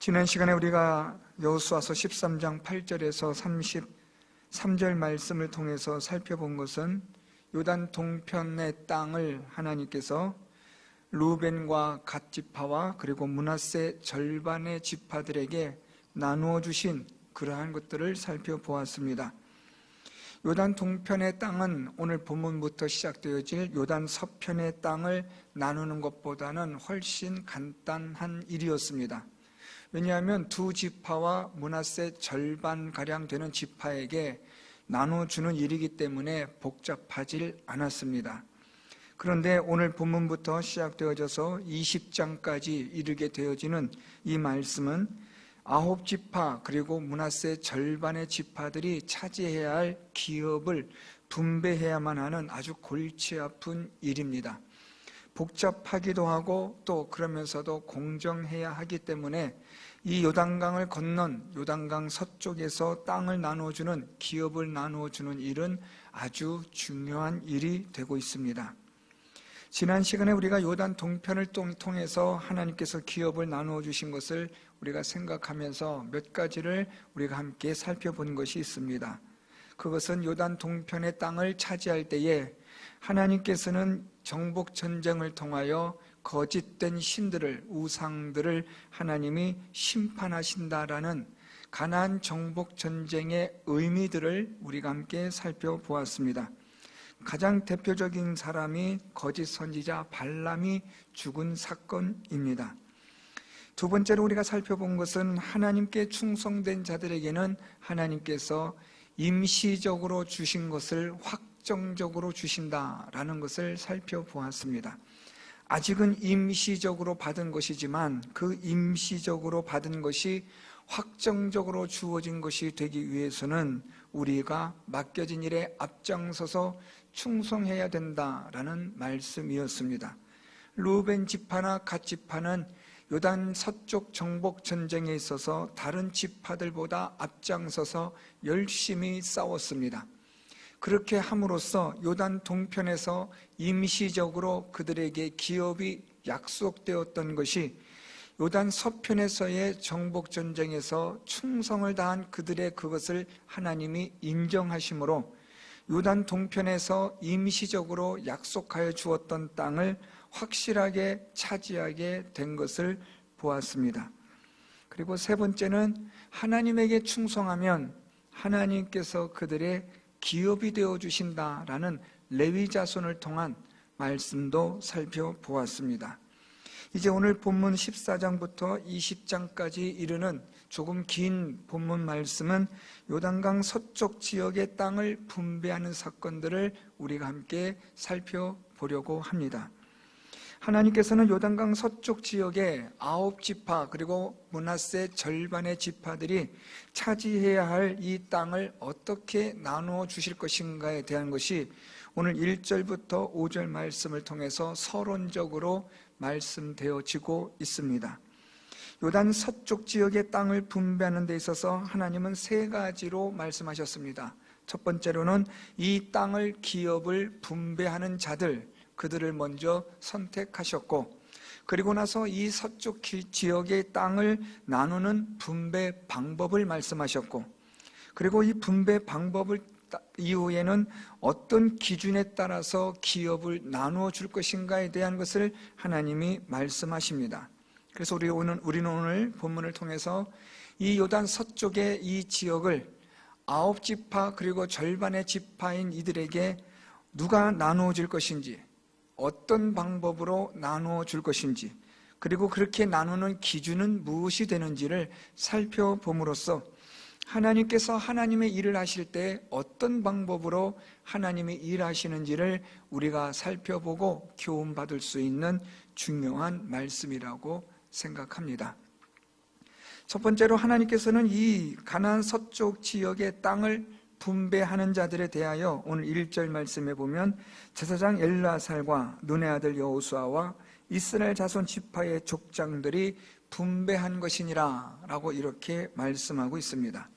지난 시간에 우리가 여호수아서 13장 8절에서 33절 말씀을 통해서 살펴본 것은 요단 동편의 땅을 하나님께서 루벤과 갓 지파와 그리고 므낫세 절반의 지파들에게 나누어 주신 그러한 것들을 살펴보았습니다. 요단 동편의 땅은 오늘 본문부터 시작되어질 요단 서편의 땅을 나누는 것보다는 훨씬 간단한 일이었습니다. 왜냐하면 두 지파와 므낫세 절반가량 되는 지파에게 나눠주는 일이기 때문에 복잡하질 않았습니다. 그런데 오늘 본문부터 시작되어져서 20장까지 이르게 되어지는 이 말씀은 9지파 그리고 므낫세 절반의 지파들이 차지해야 할 기업을 분배해야만 하는 아주 골치 아픈 일입니다. 복잡하기도 하고 또 그러면서도 공정해야 하기 때문에 이 요단강을 건넌 요단강 서쪽에서 땅을 나눠주는, 기업을 나눠주는 일은 아주 중요한 일이 되고 있습니다. 지난 시간에 우리가 요단 동편을 통해서 하나님께서 기업을 나누어 주신 것을 우리가 생각하면서 몇 가지를 우리가 함께 살펴본 것이 있습니다. 그것은 요단 동편의 땅을 차지할 때에 하나님께서는 정복 전쟁을 통하여 거짓된 신들을, 우상들을 하나님이 심판하신다라는 가나안 정복 전쟁의 의미들을 우리가 함께 살펴보았습니다. 가장 대표적인 사람이 거짓 선지자 발람이 죽은 사건입니다. 두 번째로 우리가 살펴본 것은 하나님께 충성된 자들에게는 하나님께서 임시적으로 주신 것을 확정적으로 주신다라는 것을 살펴보았습니다. 아직은 임시적으로 받은 것이지만 그 임시적으로 받은 것이 확정적으로 주어진 것이 되기 위해서는 우리가 맡겨진 일에 앞장서서 충성해야 된다라는 말씀이었습니다. 루벤 지파나 갓 지파는 요단 서쪽 정복 전쟁에 있어서 다른 지파들보다 앞장서서 열심히 싸웠습니다. 그렇게 함으로써 요단 동편에서 임시적으로 그들에게 기업이 약속되었던 것이 요단 서편에서의 정복 전쟁에서 충성을 다한 그들의 그것을 하나님이 인정하심으로 요단 동편에서 임시적으로 약속하여 주었던 땅을 확실하게 차지하게 된 것을 보았습니다. 그리고 세 번째는 하나님에게 충성하면 하나님께서 그들의 기업이 되어 주신다라는 레위 자손을 통한 말씀도 살펴보았습니다. 이제 오늘 본문 14장부터 20장까지 이르는 조금 긴 본문 말씀은 요단강 서쪽 지역의 땅을 분배하는 사건들을 우리가 함께 살펴보려고 합니다. 하나님께서는 요단강 서쪽 지역의 9지파 그리고 므낫세 절반의 지파들이 차지해야 할 이 땅을 어떻게 나누어 주실 것인가에 대한 것이 오늘 1절부터 5절 말씀을 통해서 서론적으로 말씀되어지고 있습니다. 요단 서쪽 지역의 땅을 분배하는 데 있어서 하나님은 세 가지로 말씀하셨습니다. 첫 번째로는 이 땅을, 기업을 분배하는 자들, 그들을 먼저 선택하셨고, 그리고 나서 이 서쪽 지역의 땅을 나누는 분배 방법을 말씀하셨고, 그리고 이 분배 방법을 이후에는 어떤 기준에 따라서 기업을 나누어 줄 것인가에 대한 것을 하나님이 말씀하십니다. 그래서 우리는 오늘 본문을 통해서 이 요단 서쪽의 이 지역을 9지파 그리고 절반의 지파인 이들에게 누가 나누어 줄 것인지, 어떤 방법으로 나누어 줄 것인지, 그리고 그렇게 나누는 기준은 무엇이 되는지를 살펴봄으로써 하나님께서 하나님의 일을 하실 때 어떤 방법으로 하나님이 일하시는지를 우리가 살펴보고 교훈받을 수 있는 중요한 말씀이라고 생각합니다. 첫 번째로 하나님께서는 이 가나안 서쪽 지역의 땅을 분배하는 자들에 대하여 오늘 1절 말씀에 보면 제사장 엘르아살과 눈의 아들 여호수아와 이스라엘 자손 지파의 족장들이 분배한 것이니라 라고 이렇게 말씀하고 있습니다.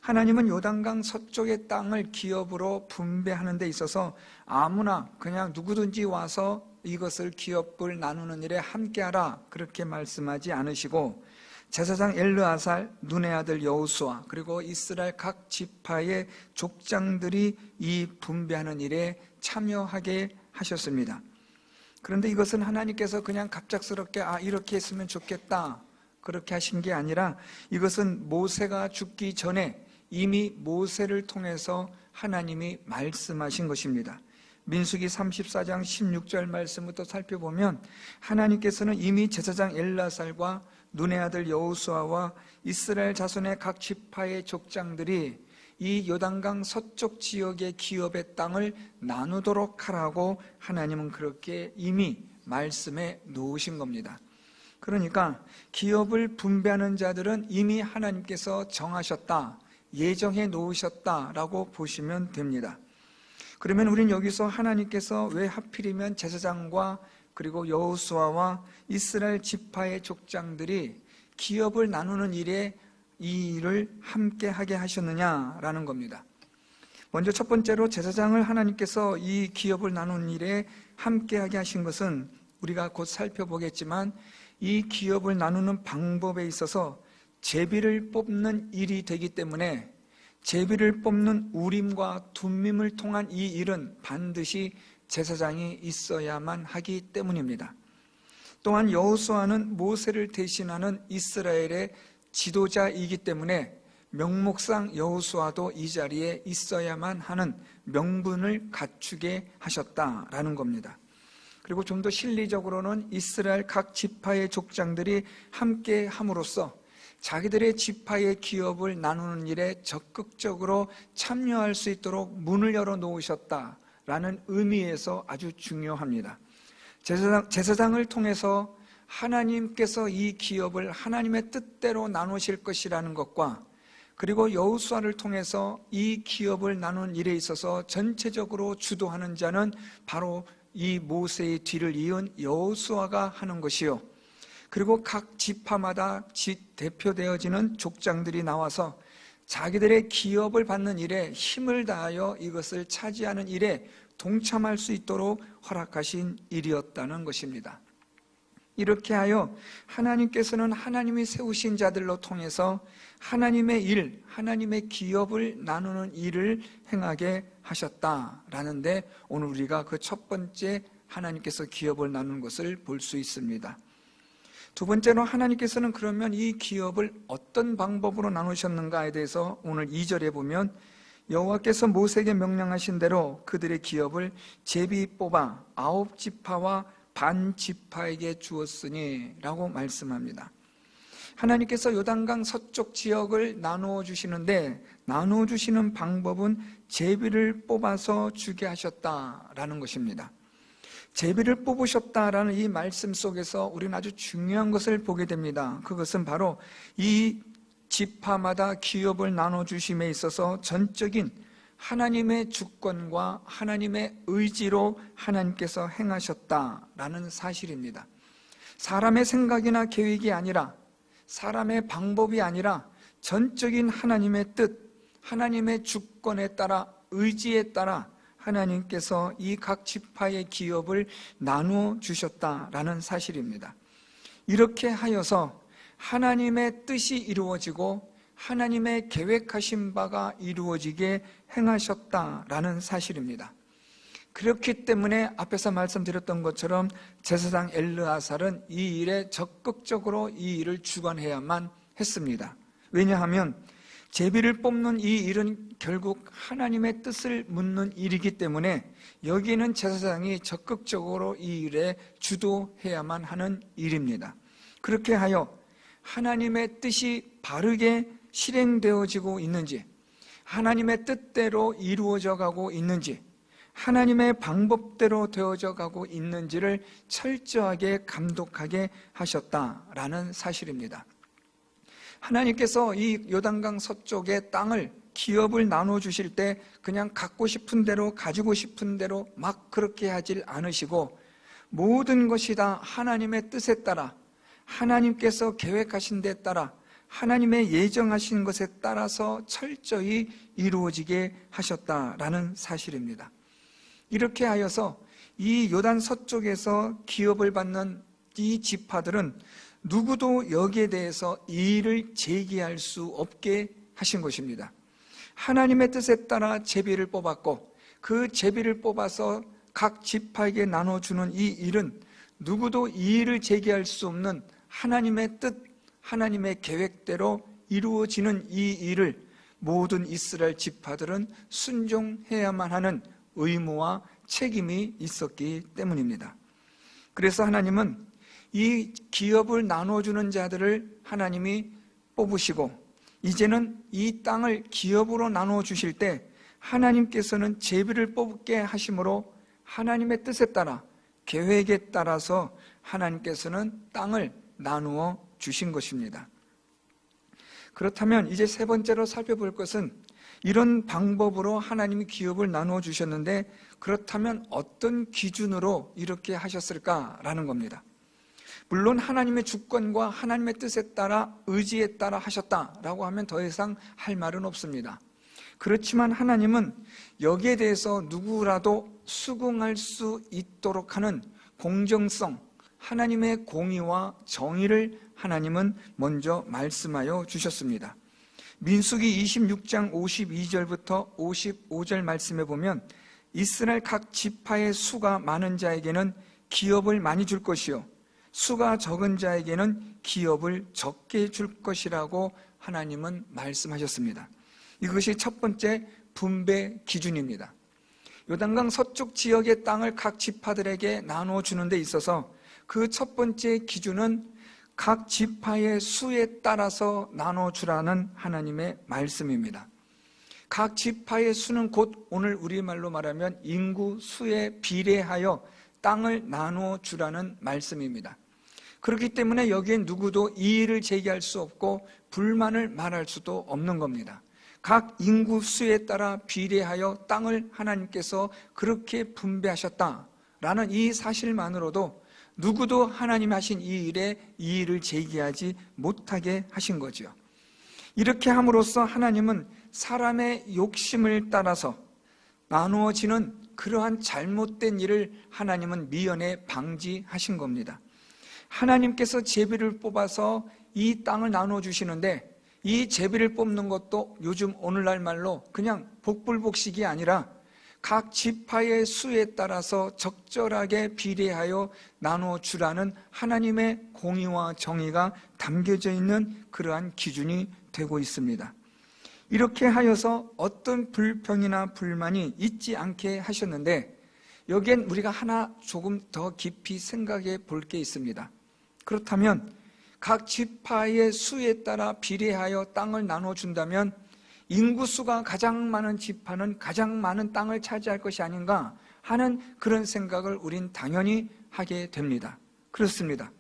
하나님은 요단강 서쪽의 땅을 기업으로 분배하는 데 있어서 아무나 그냥 누구든지 와서 이것을 기업을 나누는 일에 함께하라 그렇게 말씀하지 않으시고, 제사장 엘르아살, 눈의 아들 여호수아, 그리고 이스라엘 각 지파의 족장들이 이 분배하는 일에 참여하게 하셨습니다. 그런데 이것은 하나님께서 그냥 갑작스럽게 이렇게 했으면 좋겠다 그렇게 하신 게 아니라, 이것은 모세가 죽기 전에 이미 모세를 통해서 하나님이 말씀하신 것입니다. 민수기 34장 16절 말씀부터 살펴보면 하나님께서는 이미 제사장 엘르아살과 눈의 아들 여호수아와 이스라엘 자손의 각 지파의 족장들이 이 요단강 서쪽 지역의 기업의 땅을 나누도록 하라고 하나님은 그렇게 이미 말씀해 놓으신 겁니다. 그러니까 기업을 분배하는 자들은 이미 하나님께서 정하셨다, 예정해 놓으셨다라고 보시면 됩니다. 그러면 우린 여기서 하나님께서 왜 하필이면 제사장과 그리고 여호수아와 이스라엘 지파의 족장들이 기업을 나누는 일에 이 일을 함께 하게 하셨느냐라는 겁니다. 먼저 첫 번째로 제사장을 하나님께서 이 기업을 나누는 일에 함께 하게 하신 것은 우리가 곧 살펴보겠지만, 이 기업을 나누는 방법에 있어서 제비를 뽑는 일이 되기 때문에 제비를 뽑는 우림과 둠밈을 통한 이 일은 반드시 제사장이 있어야만 하기 때문입니다. 또한 여호수아는 모세를 대신하는 이스라엘의 지도자이기 때문에 명목상 여호수아도 이 자리에 있어야만 하는 명분을 갖추게 하셨다라는 겁니다. 그리고 좀 더 실리적으로는 이스라엘 각 지파의 족장들이 함께 함으로써 자기들의 지파의 기업을 나누는 일에 적극적으로 참여할 수 있도록 문을 열어 놓으셨다라는 의미에서 아주 중요합니다. 제사장을 통해서 하나님께서 이 기업을 하나님의 뜻대로 나누실 것이라는 것과, 그리고 여호수아를 통해서 이 기업을 나누는 일에 있어서 전체적으로 주도하는 자는 바로 이 모세의 뒤를 이은 여호수아가 하는 것이요, 그리고 각 지파마다 대표되어지는 족장들이 나와서 자기들의 기업을 받는 일에 힘을 다하여 이것을 차지하는 일에 동참할 수 있도록 허락하신 일이었다는 것입니다. 이렇게 하여 하나님께서는 하나님이 세우신 자들로 통해서 하나님의 일, 하나님의 기업을 나누는 일을 행하게 하셨다라는데, 오늘 우리가 그 첫 번째 하나님께서 기업을 나누는 것을 볼 수 있습니다. 두 번째로 하나님께서는 그러면 이 기업을 어떤 방법으로 나누셨는가에 대해서 오늘 2절에 보면, 여호와께서 모세에게 명령하신 대로 그들의 기업을 제비 뽑아 9지파와 반 지파에게 주었으니 라고 말씀합니다. 하나님께서 요단강 서쪽 지역을 나누어 주시는데, 나누어 주시는 방법은 제비를 뽑아서 주게 하셨다라는 것입니다. 제비를 뽑으셨다라는 이 말씀 속에서 우리는 아주 중요한 것을 보게 됩니다. 그것은 바로 이 지파마다 기업을 나눠주심에 있어서 전적인 하나님의 주권과 하나님의 의지로 하나님께서 행하셨다라는 사실입니다. 사람의 생각이나 계획이 아니라, 사람의 방법이 아니라 전적인 하나님의 뜻, 하나님의 주권에 따라, 의지에 따라 하나님께서 이 각 지파의 기업을 나누어 주셨다라는 사실입니다. 이렇게 하여서 하나님의 뜻이 이루어지고 하나님의 계획하신 바가 이루어지게 행하셨다라는 사실입니다. 그렇기 때문에 앞에서 말씀드렸던 것처럼 제사장 엘르아살은 이 일에 적극적으로 이 일을 주관해야만 했습니다. 왜냐하면 제비를 뽑는 이 일은 결국 하나님의 뜻을 묻는 일이기 때문에 여기는 제사장이 적극적으로 이 일에 주도해야만 하는 일입니다. 그렇게 하여 하나님의 뜻이 바르게 실행되어지고 있는지, 하나님의 뜻대로 이루어져 가고 있는지, 하나님의 방법대로 되어져 가고 있는지를 철저하게 감독하게 하셨다라는 사실입니다. 하나님께서 이 요단강 서쪽의 땅을, 기업을 나눠주실 때 그냥 갖고 싶은 대로, 가지고 싶은 대로 막 그렇게 하질 않으시고, 모든 것이 다 하나님의 뜻에 따라, 하나님께서 계획하신 데 따라, 하나님의 예정하신 것에 따라서 철저히 이루어지게 하셨다라는 사실입니다. 이렇게 하여서 이 요단 서쪽에서 기업을 받는 이 지파들은 누구도 여기에 대해서 이의를 제기할 수 없게 하신 것입니다. 하나님의 뜻에 따라 제비를 뽑았고 그 제비를 뽑아서 각 지파에게 나눠주는 이 일은 누구도 이의를 제기할 수 없는 하나님의 뜻, 하나님의 계획대로 이루어지는 이 일을 모든 이스라엘 지파들은 순종해야만 하는 의무와 책임이 있었기 때문입니다. 그래서 하나님은 이 기업을 나눠주는 자들을 하나님이 뽑으시고 이제는 이 땅을 기업으로 나눠주실 때 하나님께서는 제비를 뽑게 하심으로 하나님의 뜻에 따라 계획에 따라서 하나님께서는 땅을 나누어 주신 것입니다. 그렇다면 이제 세 번째로 살펴볼 것은 이런 방법으로 하나님이 기업을 나누어 주셨는데 그렇다면 어떤 기준으로 이렇게 하셨을까라는 겁니다. 물론 하나님의 주권과 하나님의 뜻에 따라 의지에 따라 하셨다라고 하면 더 이상 할 말은 없습니다. 그렇지만 하나님은 여기에 대해서 누구라도 수긍할 수 있도록 하는 공정성, 하나님의 공의와 정의를 하나님은 먼저 말씀하여 주셨습니다. 민수기 26장 52절부터 55절 말씀에 보면 이스라엘 각 지파의 수가 많은 자에게는 기업을 많이 줄 것이요 수가 적은 자에게는 기업을 적게 줄 것이라고 하나님은 말씀하셨습니다. 이것이 첫 번째 분배 기준입니다. 요단강 서쪽 지역의 땅을 각 지파들에게 나누어 주는 데 있어서 그 첫 번째 기준은 각 지파의 수에 따라서 나눠주라는 하나님의 말씀입니다. 각 지파의 수는 곧 오늘 우리말로 말하면 인구 수에 비례하여 땅을 나누어 주라는 말씀입니다. 그렇기 때문에 여기엔 누구도 이의를 제기할 수 없고 불만을 말할 수도 없는 겁니다. 각 인구 수에 따라 비례하여 땅을 하나님께서 그렇게 분배하셨다라는 이 사실만으로도 누구도 하나님이 하신 이 일에 이의를 제기하지 못하게 하신 거죠. 이렇게 함으로써 하나님은 사람의 욕심을 따라서 나누어지는 그러한 잘못된 일을 하나님은 미연에 방지하신 겁니다. 하나님께서 제비를 뽑아서 이 땅을 나누어 주시는데 이 제비를 뽑는 것도 요즘 오늘날 말로 그냥 복불복식이 아니라 각 지파의 수에 따라서 적절하게 비례하여 나누어 주라는 하나님의 공의와 정의가 담겨져 있는 그러한 기준이 되고 있습니다. 이렇게 하여서 어떤 불평이나 불만이 있지 않게 하셨는데 여기엔 우리가 하나 조금 더 깊이 생각해 볼 게 있습니다. 그렇다면 각 지파의 수에 따라 비례하여 땅을 나누어 준다면 인구수가 가장 많은 지파는 가장 많은 땅을 차지할 것이 아닌가 하는 그런 생각을 우린 당연히 하게 됩니다. 그렇습니다.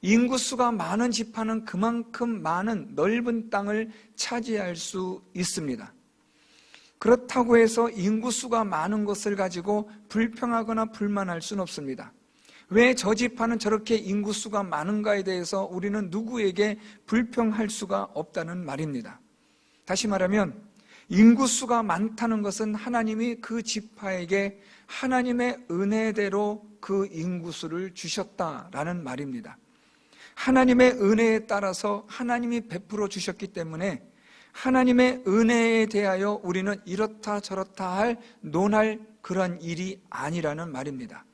인구수가 많은 지파는 그만큼 많은 넓은 땅을 차지할 수 있습니다. 그렇다고 해서 인구수가 많은 것을 가지고 불평하거나 불만할 수는 없습니다. 왜 저 지파는 저렇게 인구수가 많은가에 대해서 우리는 누구에게 불평할 수가 없다는 말입니다. 다시 말하면 인구수가 많다는 것은 하나님이 그 지파에게 하나님의 은혜대로 그 인구수를 주셨다라는 말입니다. 하나님의 은혜에 따라서 하나님이 베풀어 주셨기 때문에 하나님의 은혜에 대하여 우리는 이렇다 저렇다 논할 그런 일이 아니라는 말입니다.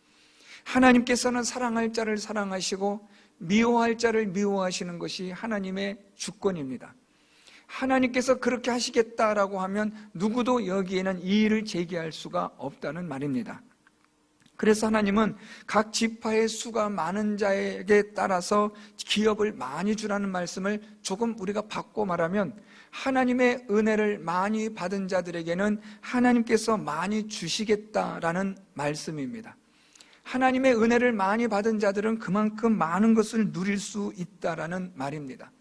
하나님께서는 사랑할 자를 사랑하시고 미워할 자를 미워하시는 것이 하나님의 주권입니다. 하나님께서 그렇게 하시겠다라고 하면 누구도 여기에는 이의를 제기할 수가 없다는 말입니다. 그래서 하나님은 각 지파의 수가 많은 자에게 따라서 기업을 많이 주라는 말씀을 조금 우리가 바꿔 말하면 하나님의 은혜를 많이 받은 자들에게는 하나님께서 많이 주시겠다라는 말씀입니다. 하나님의 은혜를 많이 받은 자들은 그만큼 많은 것을 누릴 수 있다라는 말입니다.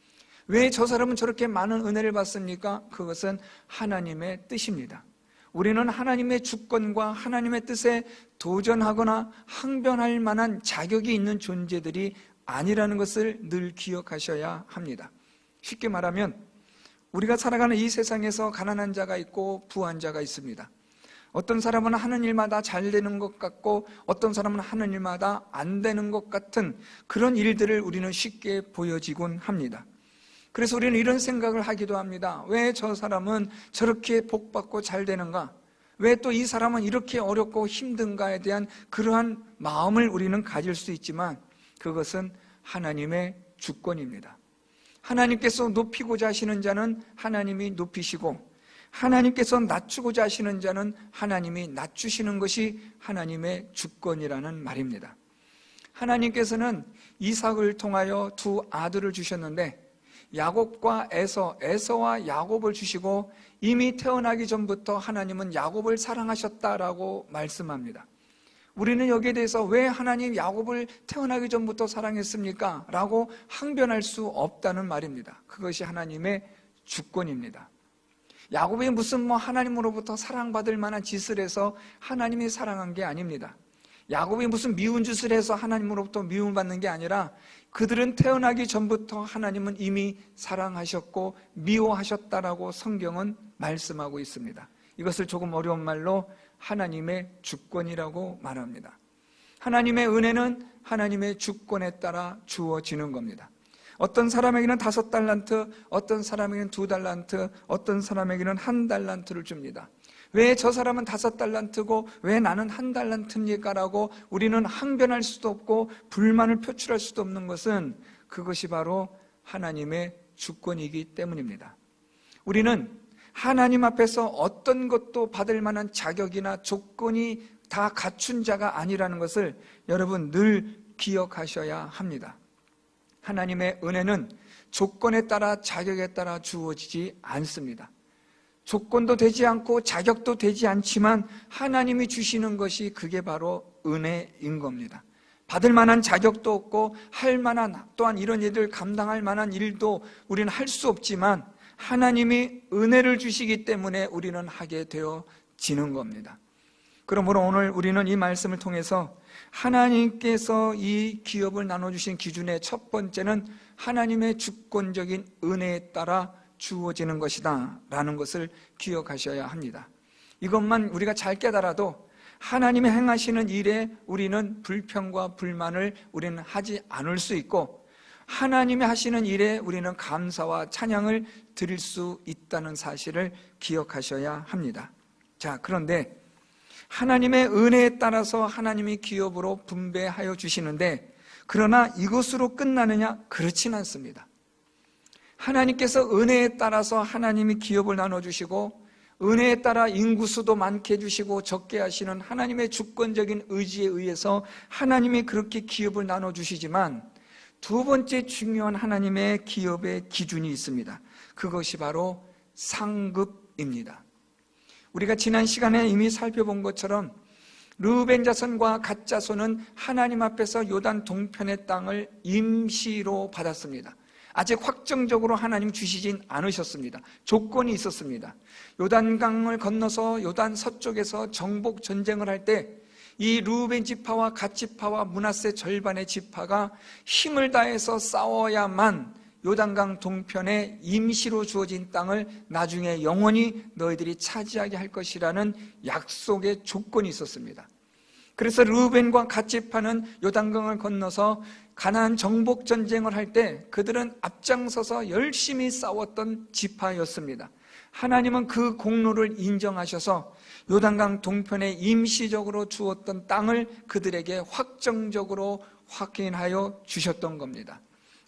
왜 저 사람은 저렇게 많은 은혜를 받습니까? 그것은 하나님의 뜻입니다. 우리는 하나님의 주권과 하나님의 뜻에 도전하거나 항변할 만한 자격이 있는 존재들이 아니라는 것을 늘 기억하셔야 합니다. 쉽게 말하면 우리가 살아가는 이 세상에서 가난한 자가 있고 부한 자가 있습니다. 어떤 사람은 하는 일마다 잘 되는 것 같고 어떤 사람은 하는 일마다 안 되는 것 같은 그런 일들을 우리는 쉽게 보여지곤 합니다. 그래서 우리는 이런 생각을 하기도 합니다. 왜 저 사람은 저렇게 복받고 잘 되는가? 왜 또 이 사람은 이렇게 어렵고 힘든가에 대한 그러한 마음을 우리는 가질 수 있지만 그것은 하나님의 주권입니다. 하나님께서 높이고자 하시는 자는 하나님이 높이시고 하나님께서 낮추고자 하시는 자는 하나님이 낮추시는 것이 하나님의 주권이라는 말입니다. 하나님께서는 이삭을 통하여 두 아들을 주셨는데 야곱과 에서와 야곱을 주시고 이미 태어나기 전부터 하나님은 야곱을 사랑하셨다라고 말씀합니다. 우리는 여기에 대해서 왜 하나님 야곱을 태어나기 전부터 사랑했습니까? 라고 항변할 수 없다는 말입니다. 그것이 하나님의 주권입니다. 야곱이 무슨 하나님으로부터 사랑받을 만한 짓을 해서 하나님이 사랑한 게 아닙니다. 야곱이 무슨 미운 짓을 해서 하나님으로부터 미움을 받는 게 아니라 그들은 태어나기 전부터 하나님은 이미 사랑하셨고 미워하셨다라고 성경은 말씀하고 있습니다. 이것을 조금 어려운 말로 하나님의 주권이라고 말합니다. 하나님의 은혜는 하나님의 주권에 따라 주어지는 겁니다. 어떤 사람에게는 5달란트, 어떤 사람에게는 2달란트, 어떤 사람에게는 1달란트를 줍니다. 왜 저 사람은 5달란트고 왜 나는 1달란트입니까? 라고 우리는 항변할 수도 없고 불만을 표출할 수도 없는 것은 그것이 바로 하나님의 주권이기 때문입니다. 우리는 하나님 앞에서 어떤 것도 받을 만한 자격이나 조건이 다 갖춘 자가 아니라는 것을 여러분 늘 기억하셔야 합니다. 하나님의 은혜는 조건에 따라 자격에 따라 주어지지 않습니다. 조건도 되지 않고 자격도 되지 않지만 하나님이 주시는 것이 그게 바로 은혜인 겁니다. 받을 만한 자격도 없고 할 만한 또한 이런 일을 감당할 만한 일도 우리는 할 수 없지만 하나님이 은혜를 주시기 때문에 우리는 하게 되어지는 겁니다. 그러므로 오늘 우리는 이 말씀을 통해서 하나님께서 이 기업을 나눠주신 기준의 첫 번째는 하나님의 주권적인 은혜에 따라 주어지는 것이다 라는 것을 기억하셔야 합니다. 이것만 우리가 잘 깨달아도 하나님이 행하시는 일에 우리는 불평과 불만을 우리는 하지 않을 수 있고 하나님이 하시는 일에 우리는 감사와 찬양을 드릴 수 있다는 사실을 기억하셔야 합니다. 자, 그런데 하나님의 은혜에 따라서 하나님이 기업으로 분배하여 주시는데 그러나 이것으로 끝나느냐? 그렇진 않습니다. 하나님께서 은혜에 따라서 하나님이 기업을 나눠주시고 은혜에 따라 인구수도 많게 해주시고 적게 하시는 하나님의 주권적인 의지에 의해서 하나님이 그렇게 기업을 나눠주시지만 두 번째 중요한 하나님의 기업의 기준이 있습니다. 그것이 바로 상급입니다. 우리가 지난 시간에 이미 살펴본 것처럼 르우벤 자손과 갓 자손은 하나님 앞에서 요단 동편의 땅을 임시로 받았습니다. 아직 확정적으로 하나님 주시진 않으셨습니다. 조건이 있었습니다. 요단강을 건너서 요단 서쪽에서 정복 전쟁을 할 때 이 르우벤 지파와 갓 지파와 므낫세 절반의 지파가 힘을 다해서 싸워야만 요단강 동편에 임시로 주어진 땅을 나중에 영원히 너희들이 차지하게 할 것이라는 약속의 조건이 있었습니다. 그래서 르우벤과 갓 지파는 요단강을 건너서 가나안 정복 전쟁을 할 때 그들은 앞장서서 열심히 싸웠던 지파였습니다. 하나님은 그 공로를 인정하셔서 요단강 동편에 임시적으로 주었던 땅을 그들에게 확정적으로 확인하여 주셨던 겁니다.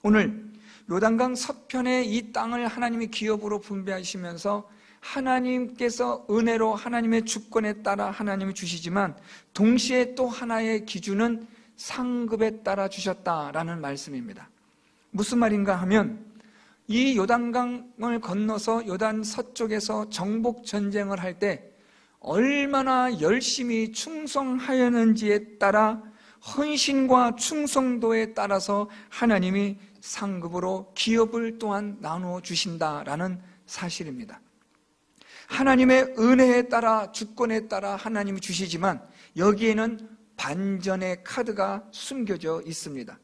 오늘 요단강 서편의 이 땅을 하나님이 기업으로 분배하시면서 하나님께서 은혜로 하나님의 주권에 따라 하나님이 주시지만 동시에 또 하나의 기준은 상급에 따라 주셨다라는 말씀입니다. 무슨 말인가 하면 이 요단강을 건너서 요단 서쪽에서 정복 전쟁을 할 때 얼마나 열심히 충성하였는지에 따라 헌신과 충성도에 따라서 하나님이 상급으로 기업을 또한 나누어 주신다라는 사실입니다. 하나님의 은혜에 따라 주권에 따라 하나님이 주시지만 여기에는 반전의 카드가 숨겨져 있습니다.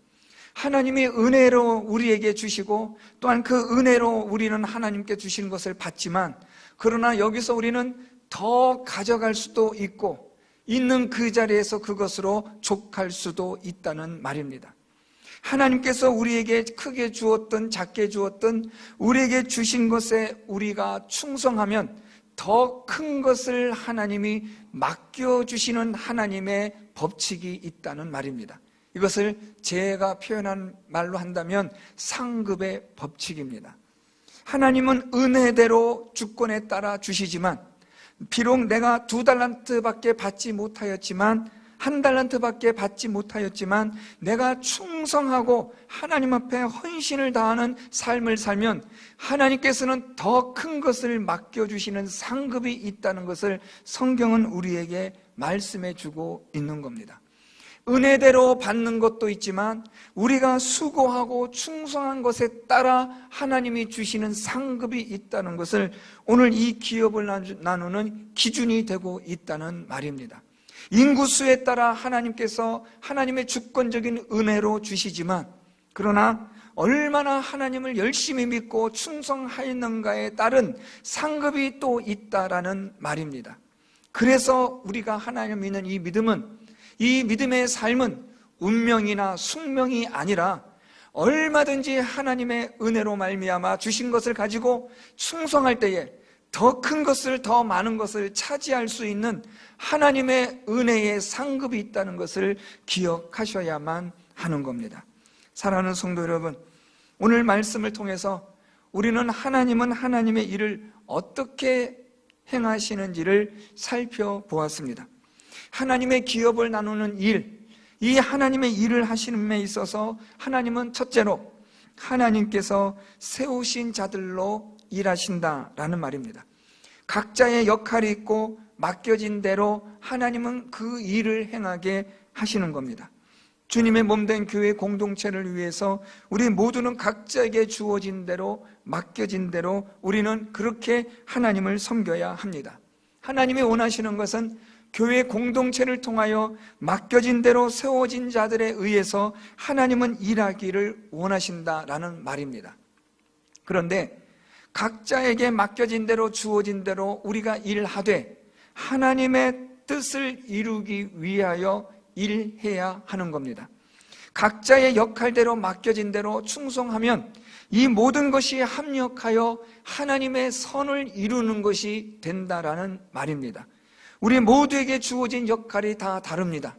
하나님이 은혜로 우리에게 주시고 또한 그 은혜로 우리는 하나님께 주신 것을 받지만 그러나 여기서 우리는 더 가져갈 수도 있고 있는 그 자리에서 그것으로 족할 수도 있다는 말입니다. 하나님께서 우리에게 크게 주었든 작게 주었든 우리에게 주신 것에 우리가 충성하면 더 큰 것을 하나님이 맡겨주시는 하나님의 법칙이 있다는 말입니다. 이것을 제가 표현한 말로 한다면 상급의 법칙입니다. 하나님은 은혜대로 주권에 따라 주시지만 비록 내가 2달란트밖에 받지 못하였지만 1달란트밖에 받지 못하였지만 내가 충성하고 하나님 앞에 헌신을 다하는 삶을 살면 하나님께서는 더 큰 것을 맡겨주시는 상급이 있다는 것을 성경은 우리에게 말씀해 주고 있는 겁니다. 은혜대로 받는 것도 있지만 우리가 수고하고 충성한 것에 따라 하나님이 주시는 상급이 있다는 것을 오늘 이 기업을 나누는 기준이 되고 있다는 말입니다. 인구수에 따라 하나님께서 하나님의 주권적인 은혜로 주시지만 그러나 얼마나 하나님을 열심히 믿고 충성하였는가에 따른 상급이 또 있다라는 말입니다. 그래서 우리가 하나님 믿는 이 믿음은, 이 믿음의 삶은 운명이나 숙명이 아니라 얼마든지 하나님의 은혜로 말미암아 주신 것을 가지고 충성할 때에 더 큰 것을, 더 많은 것을 차지할 수 있는 하나님의 은혜의 상급이 있다는 것을 기억하셔야만 하는 겁니다. 사랑하는 성도 여러분, 오늘 말씀을 통해서 우리는 하나님은 하나님의 일을 어떻게 행하시는지를 살펴보았습니다. 하나님의 기업을 나누는 일, 이 하나님의 일을 하시는 데 있어서 하나님은 첫째로 하나님께서 세우신 자들로 일하신다라는 말입니다. 각자의 역할이 있고 맡겨진 대로 하나님은 그 일을 행하게 하시는 겁니다. 주님의 몸된 교회 공동체를 위해서 우리 모두는 각자에게 주어진 대로, 맡겨진 대로 우리는 그렇게 하나님을 섬겨야 합니다. 하나님이 원하시는 것은 교회 공동체를 통하여 맡겨진 대로 세워진 자들에 의해서 하나님은 일하기를 원하신다라는 말입니다. 그런데 각자에게 맡겨진 대로, 주어진 대로 우리가 일하되 하나님의 뜻을 이루기 위하여 일해야 하는 겁니다. 각자의 역할대로 맡겨진 대로 충성하면 이 모든 것이 합력하여 하나님의 선을 이루는 것이 된다라는 말입니다. 우리 모두에게 주어진 역할이 다 다릅니다.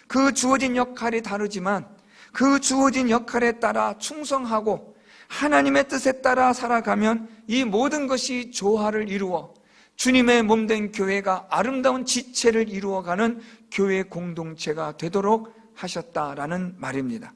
그 주어진 역할이 다르지만 그 주어진 역할에 따라 충성하고 하나님의 뜻에 따라 살아가면 이 모든 것이 조화를 이루어 주님의 몸된 교회가 아름다운 지체를 이루어가는 교회 공동체가 되도록 하셨다라는 말입니다.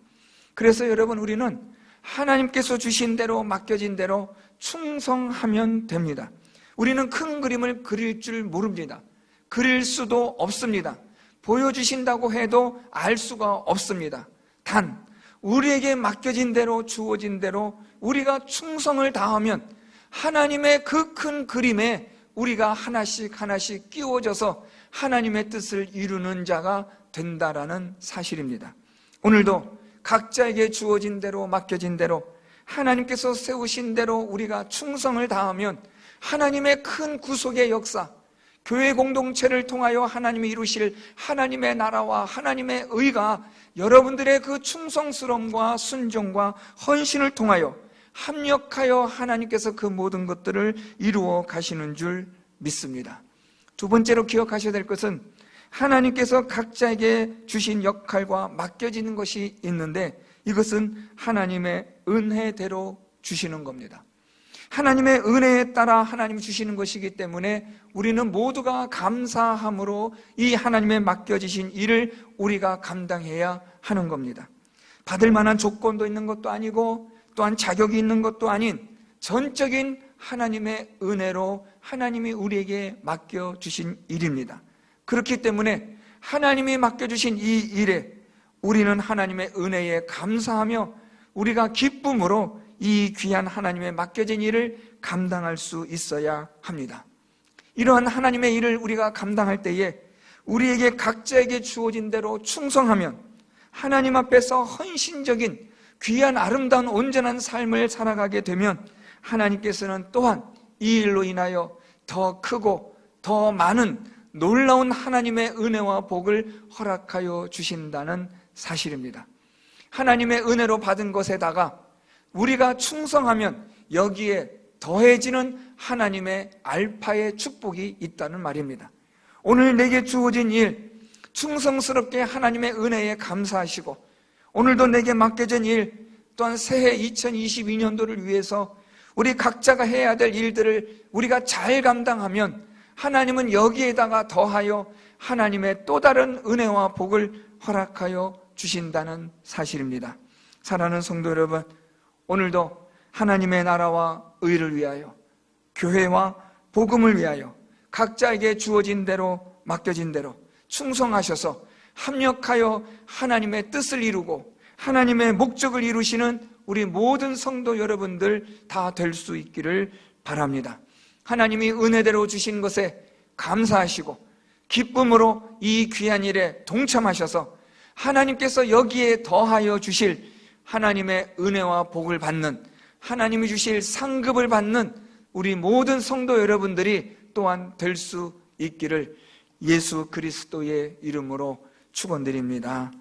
그래서 여러분, 우리는 하나님께서 주신 대로, 맡겨진 대로 충성하면 됩니다. 우리는 큰 그림을 그릴 줄 모릅니다. 그릴 수도 없습니다. 보여주신다고 해도 알 수가 없습니다. 단 우리에게 맡겨진 대로, 주어진 대로 우리가 충성을 다하면 하나님의 그 큰 그림에 우리가 하나씩 하나씩 끼워져서 하나님의 뜻을 이루는 자가 된다라는 사실입니다. 오늘도 각자에게 주어진 대로, 맡겨진 대로 하나님께서 세우신 대로 우리가 충성을 다하면 하나님의 큰 구속의 역사, 교회 공동체를 통하여 하나님이 이루실 하나님의 나라와 하나님의 의가 여러분들의 그 충성스러움과 순종과 헌신을 통하여 합력하여 하나님께서 그 모든 것들을 이루어 가시는 줄 믿습니다. 두 번째로 기억하셔야 될 것은 하나님께서 각자에게 주신 역할과 맡겨지는 것이 있는데 이것은 하나님의 은혜대로 주시는 겁니다. 하나님의 은혜에 따라 하나님이 주시는 것이기 때문에 우리는 모두가 감사함으로 이 하나님의 맡겨지신 일을 우리가 감당해야 하는 겁니다. 받을 만한 조건도 있는 것도 아니고 또한 자격이 있는 것도 아닌 전적인 하나님의 은혜로 하나님이 우리에게 맡겨주신 일입니다. 그렇기 때문에 하나님이 맡겨주신 이 일에 우리는 하나님의 은혜에 감사하며 우리가 기쁨으로 이 귀한 하나님의 맡겨진 일을 감당할 수 있어야 합니다. 이러한 하나님의 일을 우리가 감당할 때에 우리에게 각자에게 주어진 대로 충성하면 하나님 앞에서 헌신적인 귀한 아름다운 온전한 삶을 살아가게 되면 하나님께서는 또한 이 일로 인하여 더 크고 더 많은 놀라운 하나님의 은혜와 복을 허락하여 주신다는 사실입니다. 하나님의 은혜로 받은 것에다가 우리가 충성하면 여기에 더해지는 하나님의 알파의 축복이 있다는 말입니다. 오늘 내게 주어진 일, 충성스럽게 하나님의 은혜에 감사하시고, 오늘도 내게 맡겨진 일, 또한 새해 2022년도를 위해서 우리 각자가 해야 될 일들을 우리가 잘 감당하면 하나님은 여기에다가 더하여 하나님의 또 다른 은혜와 복을 허락하여 주신다는 사실입니다. 사랑하는 성도 여러분, 오늘도 하나님의 나라와 의를 위하여, 교회와 복음을 위하여 각자에게 주어진 대로, 맡겨진 대로 충성하셔서 합력하여 하나님의 뜻을 이루고 하나님의 목적을 이루시는 우리 모든 성도 여러분들 다 될 수 있기를 바랍니다. 하나님이 은혜대로 주신 것에 감사하시고 기쁨으로 이 귀한 일에 동참하셔서 하나님께서 여기에 더하여 주실 하나님의 은혜와 복을 받는, 하나님이 주실 상급을 받는 우리 모든 성도 여러분들이 또한 될 수 있기를 예수 그리스도의 이름으로 축원드립니다.